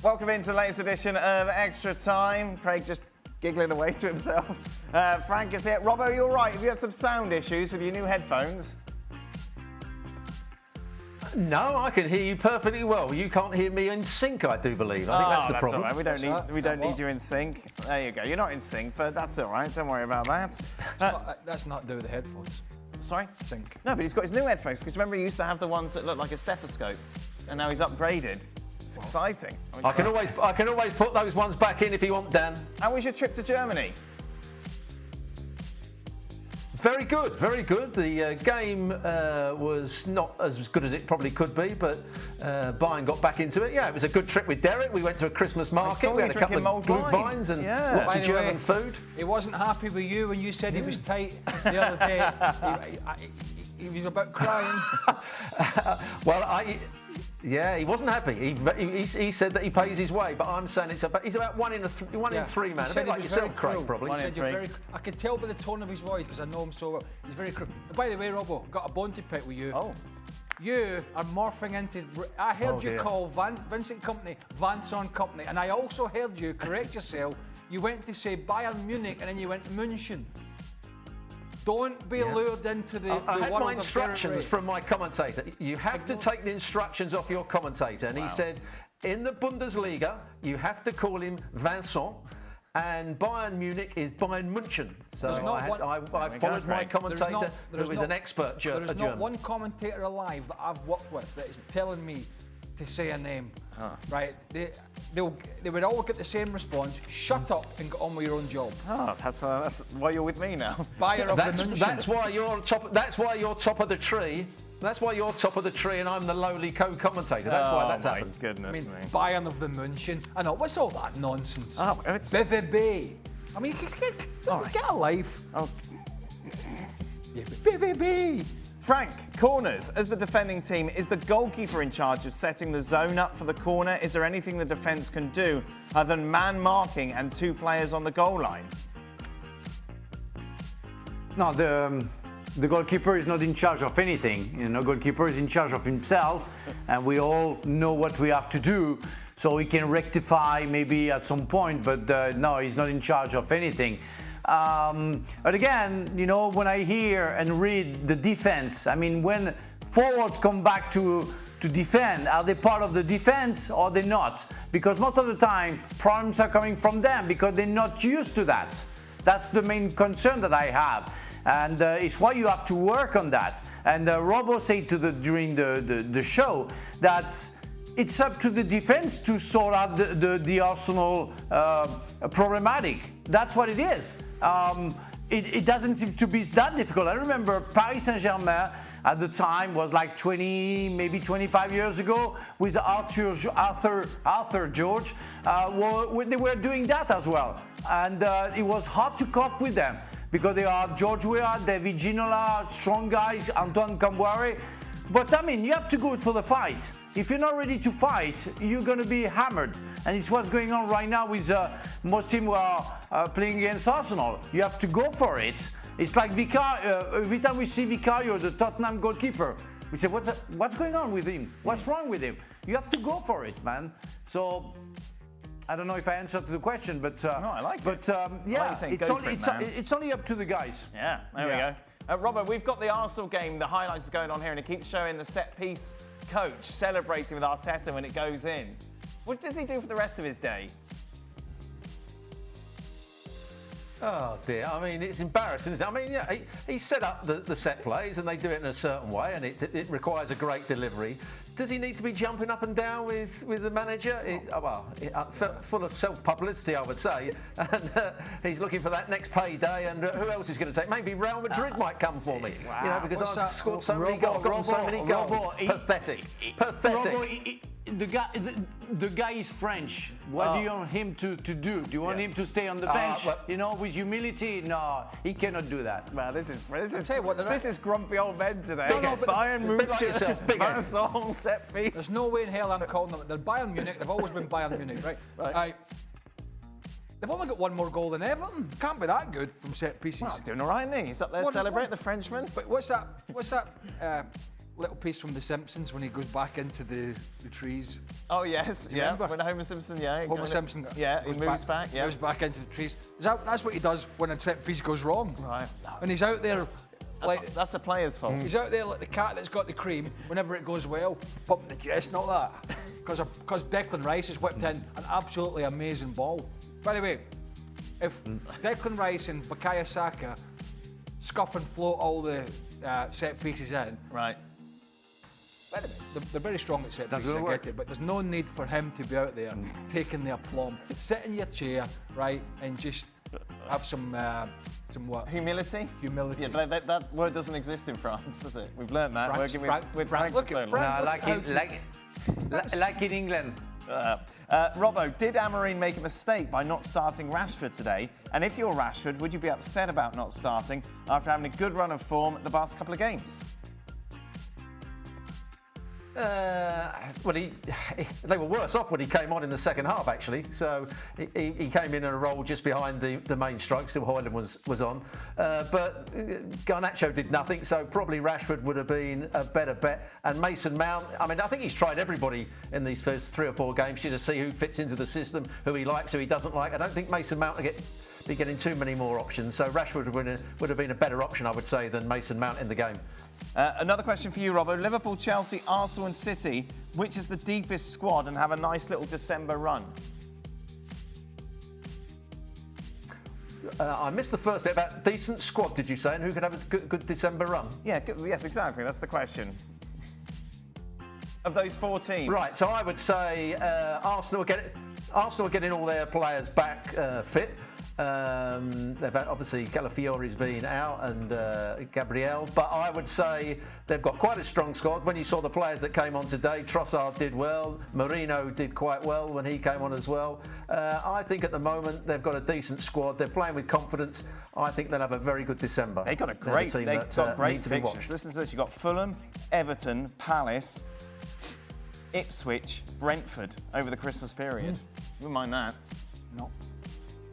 Welcome into the latest edition of Extra Time. Craig just giggling away to himself. Frank is here. Robbo, you all right? Have you had some sound issues with your new headphones? No, I can hear you perfectly well. You can't hear me in sync, I do believe. I think that's the problem. All right. We don't need you in sync. There you go. You're not in sync, but that's all right. Don't worry about that. That's not to do with the headphones. Sorry? Sync. No, but he's got his new headphones, because remember he used to have the ones that look like a stethoscope, and now he's upgraded. It's exciting. I can always put those ones back in if you want, Dan. How was your trip to Germany? Very good, very good. The game was not as good as it probably could be, but Bayern got back into it. Yeah, it was a good trip with Derek. We went to a Christmas market. We had a couple of blue vines and lots of German food. He wasn't happy with you when you said he was tight the other day. He was about crying. Yeah, he wasn't happy. He said that he pays his way, but I'm saying he's about one in three, man. A bit like yourself, Craig, probably. I could tell by the tone of his voice, because I know him so well. He's very cruel. By the way, Robbo, got a bone to pick with you. Oh. You are morphing into... I heard you call Vincent Company Vanson Company, and I also heard you correct yourself. You went to say Bayern Munich, and then you went München. Don't be lured into the I had world my instructions of from my commentator. You have to take the instructions off your commentator. And he said, in the Bundesliga, you have to call him Vincent, and Bayern Munich is Bayern München. So I followed my commentator, who is an expert German. There is not one commentator alive that I've worked with that is telling me to say a name. Right? They would all get the same response. Shut up and get on with your own job. That's why you're with me now. Buyer of the München. That's why you're top. That's why you're top of the tree. That's why you're top of the tree, and I'm the lowly co-commentator. That's why that's happened. Goodness me. Bayern of the München. I know. What's all that nonsense? It's BVB. I mean, get a life. BVB. Frank, corners. As the defending team, is the goalkeeper in charge of setting the zone up for the corner? Is there anything the defence can do other than man marking and two players on the goal line? No, the goalkeeper is not in charge of anything. You know, goalkeeper is in charge of himself, and we all know what we have to do, so he can rectify maybe at some point. But no, he's not in charge of anything. But again, you know, when I hear and read the defense, I mean, when forwards come back to defend, are they part of the defense or they're not? Because most of the time, problems are coming from them because they're not used to that. That's the main concern that I have. And it's why you have to work on that. And Robbo said during the show that it's up to the defense to sort out the Arsenal problematic. That's what it is. It doesn't seem to be that difficult. I remember Paris Saint-Germain at the time was like 20, maybe 25 years ago with Arthur George. They were doing that as well. And it was hard to cope with them because they are George Weah, David Ginola, strong guys, Antoine Camboire. But I mean, you have to go for the fight. If you're not ready to fight, you're going to be hammered. And it's what's going on right now with most teams who are playing against Arsenal. You have to go for it. It's like every time we see Vicario, the Tottenham goalkeeper, we say, what's going on with him? What's wrong with him? You have to go for it, man. So I don't know if I answered the question, but no, I like it. But yeah, it's only up to the guys. Yeah, there we go. Robert, we've got the Arsenal game, the highlights is going on here, and it keeps showing the set-piece coach celebrating with Arteta when it goes in. What does he do for the rest of his day? Oh dear, I mean, it's embarrassing, isn't it? I mean, yeah, he set up the set plays and they do it in a certain way and it requires a great delivery. Does he need to be jumping up and down with the manager? Full of self-publicity, I would say. And he's looking for that next payday, and who else is going to take? Maybe Real Madrid might come for me. Wow. You know, because I've scored so many goals, gotten so many goals. Pathetic. Pathetic. The guy is French. What do you want him to do? Do you want him to stay on the bench? You know, with humility? No, he cannot do that. Well, this is grumpy old men today. No, but Bayern Munich, Vincent, set piece. There's no way in hell I'm calling them. They're Bayern Munich. They've always been Bayern Munich, right? They've only got one more goal than Everton. Can't be that good from set pieces. Well, doing all right, isn't he? He's up there celebrating the Frenchman. But what's that? little piece from The Simpsons when he goes back into the trees? Oh, yes. Yeah. remember? When Homer Simpson, yeah. Homer Simpson Yeah, he moves back. Yeah. Moves back into the trees. That's what he does when a set piece goes wrong. Right. And he's out there like... That's the player's fault. He's out there like the cat that's got the cream whenever it goes well, pumping the chest and all that. Because Declan Rice has whipped in an absolutely amazing ball. By the way, if Declan Rice and Bukayo Saka scuff and float all the set pieces in... Right. They're very strong at set pieces, I get it, but there's no need for him to be out there taking the aplomb. Sit in your chair, right, and just have some what? Humility? Humility. Yeah, but that word doesn't exist in France, does it? We've learned that working with Frank look for so at long. Frank. Like in England. Robbo, did Amorim make a mistake by not starting Rashford today? And if you're Rashford, would you be upset about not starting after having a good run of form the past couple of games? Well, they were worse off when he came on in the second half, actually. So he came in a role just behind the main strike. Still, Højlund was on. But Garnacho did nothing, so probably Rashford would have been a better bet. And Mason Mount, I mean, I think he's tried everybody in these first 3 or 4 games just to see who fits into the system, who he likes, who he doesn't like. I don't think Mason Mount will be getting too many more options. So Rashford would have been a better option, I would say, than Mason Mount in the game. Another question for you, Robbo. Liverpool, Chelsea, Arsenal and City, which is the deepest squad and have a nice little December run? I missed the first bit about decent squad, did you say, and who could have a good December run? Yeah, yes, exactly. That's the question. Of those 4 teams. Right, so I would say Arsenal are getting all their players back fit. They've obviously Calafiori's been out and Gabriel, but I would say they've got quite a strong squad. When you saw the players that came on today, Trossard did well, Marino did quite well when he came on as well. I think at the moment they've got a decent squad. They're playing with confidence. I think they'll have a very good December. They've got great fixtures. Listen to this: you've got Fulham, Everton, Palace, Ipswich, Brentford over the Christmas period. You wouldn't mind that? No.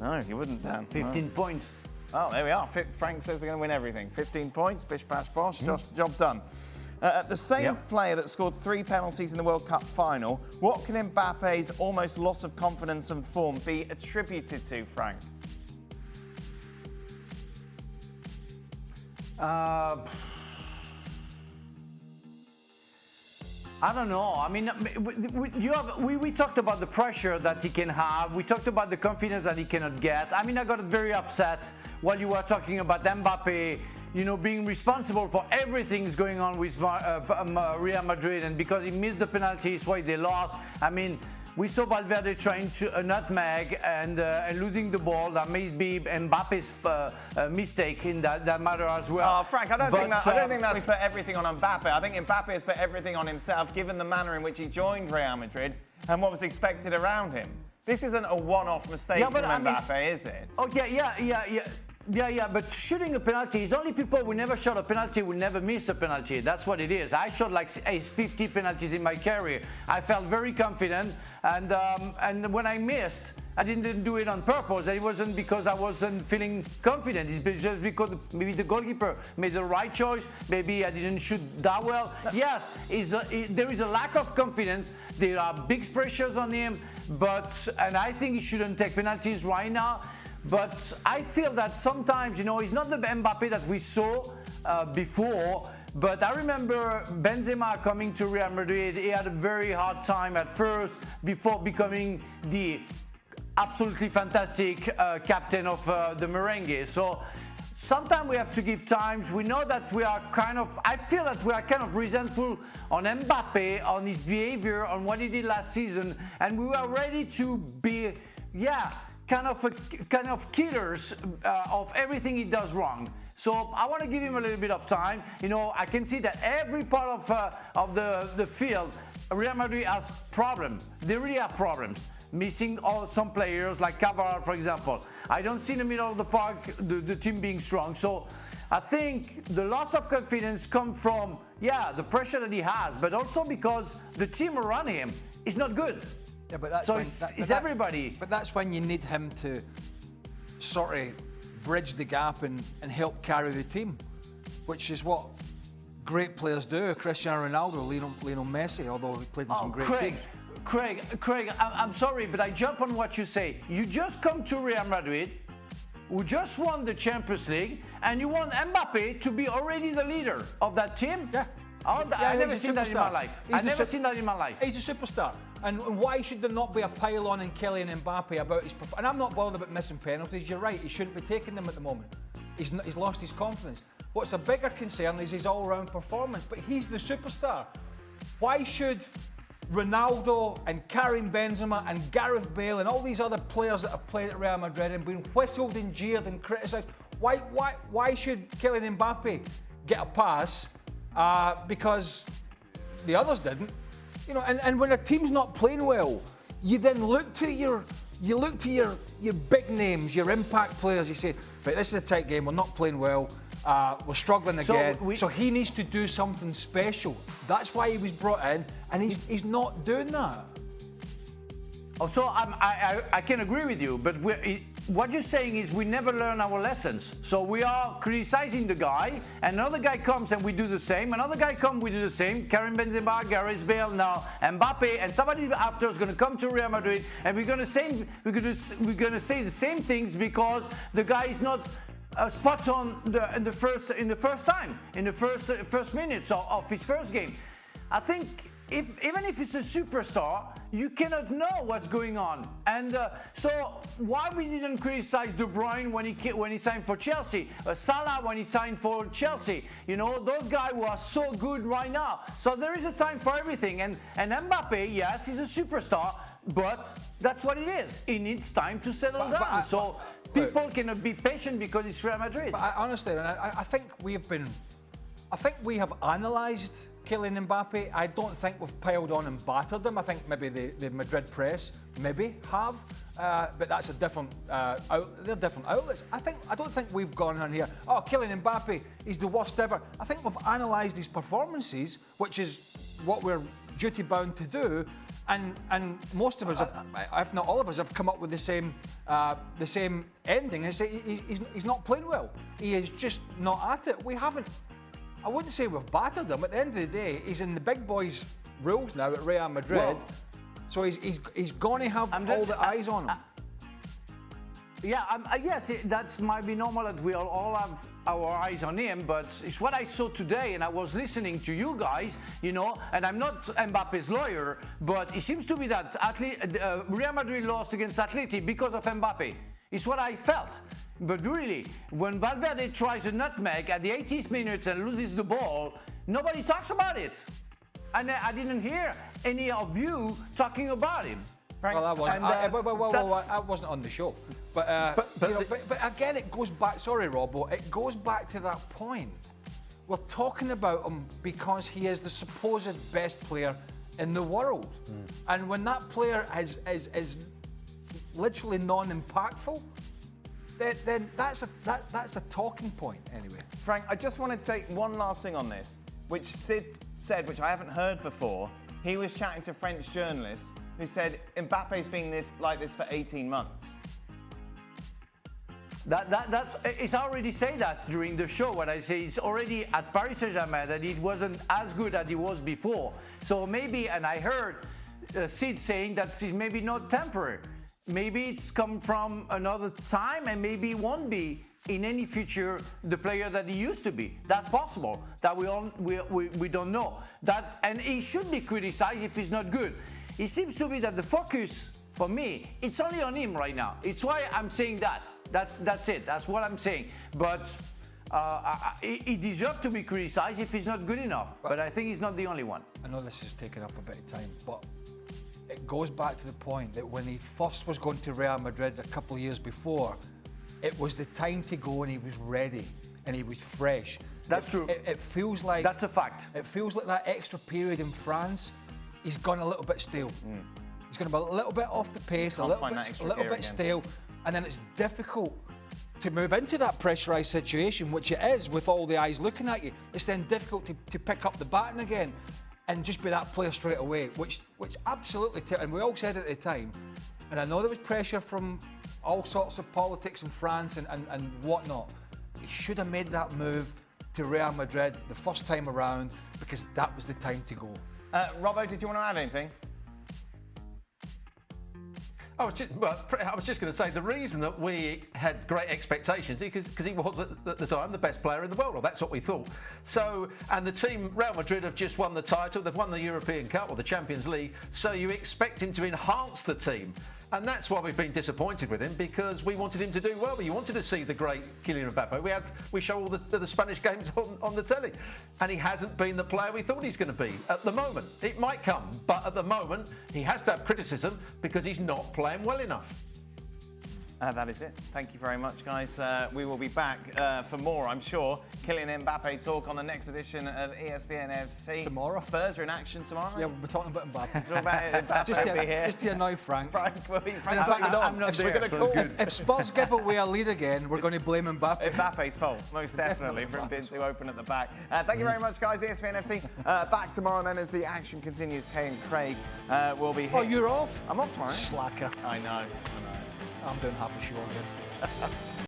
No, you wouldn't, Dan. 15 points. Oh, there we are. Frank says they're going to win everything. 15 points, bish, bash, bosh, job done. The same player that scored 3 penalties in the World Cup final, what can Mbappe's almost loss of confidence and form be attributed to, Frank? I don't know. I mean, we talked about the pressure that he can have. We talked about the confidence that he cannot get. I mean, I got very upset while you were talking about Mbappe, being responsible for everything that's going on with Real Madrid, and because he missed the penalty, it's why they lost. I mean, we saw Valverde trying to nutmeg and losing the ball. That may be Mbappe's mistake in that matter as well. Oh, Frank, I don't think that's put everything on Mbappe. I think Mbappe has put everything on himself, given the manner in which he joined Real Madrid and what was expected around him. This isn't a one-off mistake from Mbappe, is it? Okay, yeah, but shooting a penalty is only people who never shot a penalty will never miss a penalty. That's what it is. I shot like 50 penalties in my career. I felt very confident, and when I missed, I didn't do it on purpose. It wasn't because I wasn't feeling confident. It's just because maybe the goalkeeper made the right choice. Maybe I didn't shoot that well. Yes, there is a lack of confidence. There are big pressures on him, and I think he shouldn't take penalties right now. But I feel that sometimes, he's not the Mbappe that we saw before. But I remember Benzema coming to Real Madrid. He had a very hard time at first before becoming the absolutely fantastic captain of the Merengue. So sometimes we have to give time. We know that I feel that we are kind of resentful on Mbappe, on his behavior, on what he did last season. And we were ready to be, kind of killers of everything he does wrong. So I want to give him a little bit of time. I can see that every part of the field, Real Madrid has problems. They really have problems. Missing some players like Cavara, for example. I don't see in the middle of the park the team being strong. So I think the loss of confidence comes from, the pressure that he has, but also because the team around him is not good. Yeah, but that's it's everybody. But that's when you need him to sort of bridge the gap and help carry the team, which is what great players do. Cristiano Ronaldo, Lionel Messi, although he played in some great teams. Craig, I'm sorry, but I jump on what you say. You just come to Real Madrid, who just won the Champions League, and you want Mbappe to be already the leader of that team? Yeah. I've never seen that in my life. I've never seen that in my life. He's a superstar. And why should there not be a pile-on in Kylian Mbappe about his performance? And I'm not bothered about missing penalties. You're right, he shouldn't be taking them at the moment. He's lost his confidence. What's a bigger concern is his all-round performance. But he's the superstar. Why should Ronaldo and Karim Benzema and Gareth Bale and all these other players that have played at Real Madrid and been whistled and jeered and criticised, why should Kylian Mbappe get a pass because the others didn't? You know, and when a team's not playing well, you then look to your big names, your impact players. You say, right, this is a tight game. We're not playing well. We're struggling again. So he needs to do something special. That's why he was brought in, and he's not doing that. So I can agree with you, but what you're saying is we never learn our lessons. So we are criticizing the guy, and another guy comes and we do the same. Another guy comes, we do the same. Karim Benzema, Gareth Bale, now Mbappe, and somebody after is going to come to Real Madrid, and we're going to say the same things because the guy is not spot on in the first minutes of his first game. I think even if it's a superstar, you cannot know what's going on. And so why we didn't criticize De Bruyne when he signed for Chelsea, Salah when he signed for Chelsea? You know, those guys who are so good right now. So there is a time for everything. And Mbappe, yes, he's a superstar, but that's what it is. He needs time to settle down. So people cannot be patient because it's Real Madrid. But honestly, I think we have analysed Kylian Mbappe. I don't think we've piled on and battered them. I think maybe the Madrid press maybe have, but that's a different. They're different outlets. I don't think we've gone on here. Oh, Kylian Mbappe, he's the worst ever. I think we've analysed his performances, which is what we're duty bound to do. And most of us, if not all of us, have come up with the same ending. And say he's not playing well. He is just not at it. We haven't. I wouldn't say we've battered him. At the end of the day, he's in the big boys' rules now at Real Madrid. Well, so he's going to have all the eyes on him. Yes, that might be normal that we all have our eyes on him, but it's what I saw today, and I was listening to you guys, you know, and I'm not Mbappe's lawyer, but it seems to be that Real Madrid lost against Atleti because of Mbappe. It's what I felt. But really, when Valverde tries a nutmeg at the 80th minute and loses the ball, nobody talks about it. And I didn't hear any of you talking about him. Right? Well, I wasn't on the show. But again, it goes back. Sorry, Robbo. It goes back to that point. We're talking about him because he is the supposed best player in the world, and when that player is literally non-impactful, then that's a talking point anyway. Frank, I just want to take one last thing on this, which Sid said, which I haven't heard before. He was chatting to French journalists who said Mbappe's been like this for 18 months. It's already said that during the show. What I say is already at Paris Saint-Germain that it wasn't as good as it was before. So maybe, and I heard Sid saying that it's maybe not temporary. Maybe it's come from another time, and maybe it won't be in any future the player that he used to be. That's possible. That we don't know. And he should be criticized if he's not good. It seems to be that the focus for me, it's only on him right now. It's why I'm saying that. That's it. That's what I'm saying. But he deserves to be criticized if he's not good enough. But I think he's not the only one. I know this is taking up a bit of time, but it goes back to the point that when he first was going to Real Madrid a couple of years before, it was the time to go and he was ready and he was fresh. That's true. It feels like... That's a fact. It feels like that extra period in France, he's gone a little bit stale. He's going to be a little bit off the pace, a little bit stale, and then it's difficult to move into that pressurised situation, which it is with all the eyes looking at you. It's then difficult to pick up the baton again and just be that player straight away, which absolutely, and we all said at the time, and I know there was pressure from all sorts of politics in France and whatnot. He should have made that move to Real Madrid the first time around because that was the time to go. Robbo, did you want to add anything? I was just going to say the reason that we had great expectations is because he was at the time the best player in the world, or that's what we thought. So, and the team, Real Madrid, have just won the title. They've won the European Cup or the Champions League. So you expect him to enhance the team. And that's why we've been disappointed with him, because we wanted him to do well. We wanted to see the great Kylian Mbappe. We show all the Spanish games on the telly. And he hasn't been the player we thought he's going to be at the moment. It might come, but at the moment, he has to have criticism because he's not playing well enough. That is it. Thank you very much, guys. We will be back for more, I'm sure. Kylian Mbappe talk on the next edition of ESPN FC. Tomorrow. Spurs are in action tomorrow. Yeah, we're talking about Mbappe. Talk about Mbappe just to annoy Frank. Frank, well, he's I'm not there. If Spurs give away a lead again, we're going to blame Mbappe. Mbappe's fault, most definitely, for him being too open at the back. Thank you very much, guys. ESPN FC back tomorrow, and then as the action continues, Kay and Craig will be here. Oh, you're off? I'm off tomorrow. Slacker. I know. I'm doing half a show again.